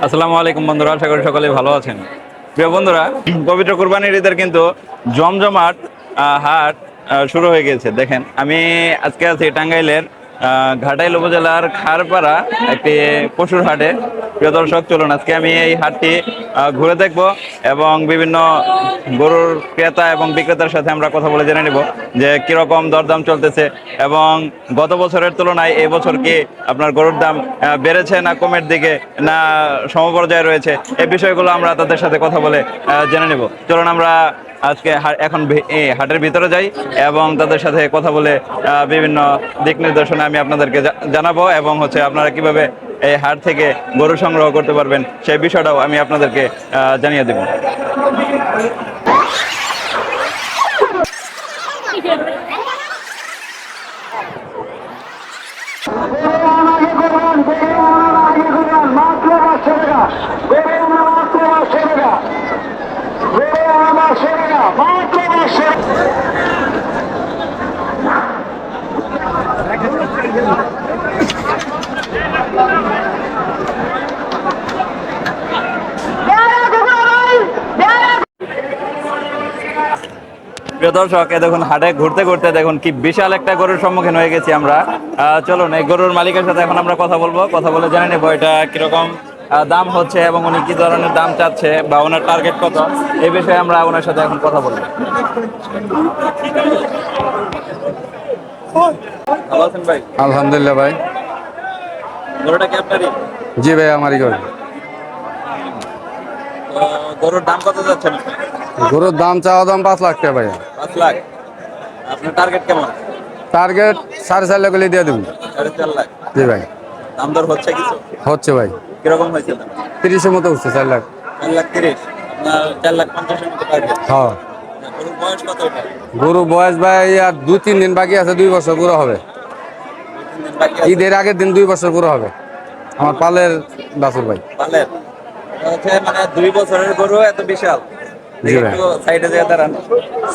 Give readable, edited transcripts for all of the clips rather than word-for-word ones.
আসসালামু আলাইকুম বন্ধুরা, আশা করি সকলেই ভালো আছেন। প্রিয় বন্ধুরা, পবিত্র কুরবানির ঈদের কিন্তু জমজমাট হাট শুরু হয়ে গেছে। দেখেন, আমি আজকে আছি টাঙ্গাইলের ঘাটাইল উপজেলার খারপাড়া একটি পশুর হাটে। প্রিয় দর্শক, চলুন আজকে আমি এই হাটটি ঘুরে দেখব এবং বিভিন্ন গরুর ক্রেতা এবং বিক্রেতার সাথে আমরা কথা বলে জেনে নিব যে কিরকম দরদাম চলতেছে এবং গত বছরের তুলনায় এই বছর কি আপনার গরুর দাম বেড়েছে না কমের দিকে না সমপর্যায়ে রয়েছে, এই বিষয়গুলো আমরা তাদের সাথে কথা বলে জেনে নেব। চলুন আমরা আজকে এখন হাটের ভিতরে যাই এবং তাদের সাথে কথা বলে বিভিন্ন দিক নির্দেশনা আমি আপনাদেরকে জানাবো এবং আপনারা কিভাবে এই হাট থেকে গরু সংগ্রহ করতে পারবেন সেই বিষয়টাও আমি আপনাদেরকে জানিয়ে দেব। প্রিয় দর্শক, দেখুন হাটে ঘুরতে ঘুরতে দেখুন কি বিশাল একটা গরুর সম্মুখীন হয়ে গেছি আমরা। চলুন এই গরুর মালিকের সাথে এখন আমরা কথা বলবো, কথা বলে জেনে নেবো এটা কিরকম দাম হচ্ছে এবং উনি কি ধরনের দাম চাচ্ছে বা ওনার টার্গেট কত, এই বিষয়ে আমরা ওনার সাথে এখন কথা বলবো। ভালো আছেন ভাই? আলহামদুলিল্লাহ ভাই। গরুটা কি আপনারই? জি ভাই, আমারই গরু। তো গরুর দাম কত যাচ্ছেন? গরুর দাম চাওয়া দাম 5 লাখ টাকা ভাই। 5 লাখ। আপনার টার্গেট কেমন? টার্গেট 4.5 লাখ হলে দিয়ে দেবেন। 4.5 লাখ। জি ভাই। দাম দর হচ্ছে কিছু? হচ্ছে ভাই। কিরকম হয়েছে দাম? 30-এর মতো হচ্ছে। 4 লাখ। 4,30,000। আপনার 4,50,000 মতো টার্গেট। হ্যাঁ। গরুর বয়স কত এটা? গরু বয়স ভাই আর 2-3 দিন বাকি আছে, 2 বছর পুরো হবে। 2-3 দিন বাকি আছে। ঈদের আগের দিন 2 বছর পুরো হবে। আমার পালের বাছুর ভাই। পালের? মানে 2 বছরের গরু এত বিশাল? জি ভাই। একটু সাইডে যেয়ে দাঁড়ান।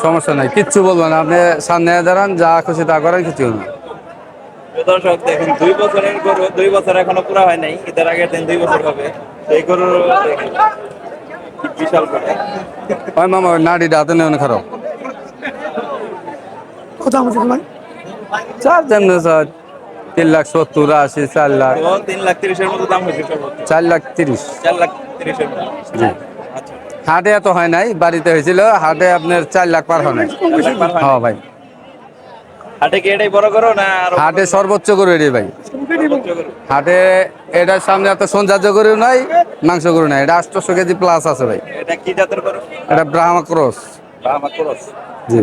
সমস্যা নাই, কিচ্ছু বলবেন না, আপনি সামনে দাঁড়ান, যা খুশি তা করেন, কিছু না। দর্শক দেখুন, 2 বছরের গরু, 2 বছর এখনো পুরা হয় নাই, ঈদের আগের দিন 2 বছর হবে। এই গরু বিশাল গরু। ওই মামা, ওই নাড়িটা হাতে নেই খারাপ। কত আমাদের ভাই? চার জন 3,70,80, 4 লাখ। তো 3,30,000 মতো দাম হয়েছে সর্বোচ্চ। 4,30,000। 4,30,000 মতো। জি। আচ্ছা। হাটে এত হয় নাই, বাড়িতে হয়েছিল। হাটে আপনার 4 লাখ পার হয় নাই। 4 লাখ পার হয় হ্যাঁ নাই? ভাই। হাটে কি এটাই বড় গরু না আরো? হাটে সর্বোচ্চ গরু এটাই ভাই। সর্বোচ্চ গরু? হাটে এটার সামনে এত সৌন্দর্য গরু নাই, মাংস গরু নাই। এটা 800 কেজি প্লাস আছে ভাই। এটা কি জাতের গরু? এটা ব্রাহ্মা ক্রস। Bahama cross? জি।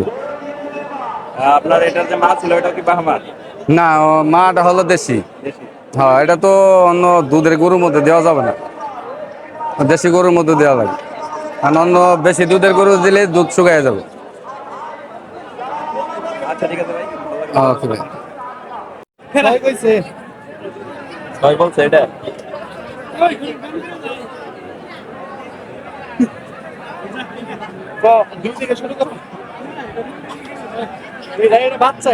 আপনার এটার যে মা ছিল এটা কি বাহামা? না, মাটা হলো দেশি। দেশি? হ্যাঁ, এটা তো অন্য দুধের গরুর মধ্যে দেওয়া যাবে না, দেশি গরুর মধ্যে দেওয়া লাগে। কারণ অন্য বেশি দুধের গরু দিলে দুধ শুকায় যাবে। আচ্ছা, ঠিক আছে ভাই, ভালো লাগলো। ওকে ভাই। ভাই কইছে ভাই বলছে এটা? দুই থেকে শুরু করো। এটা বাচ্চা।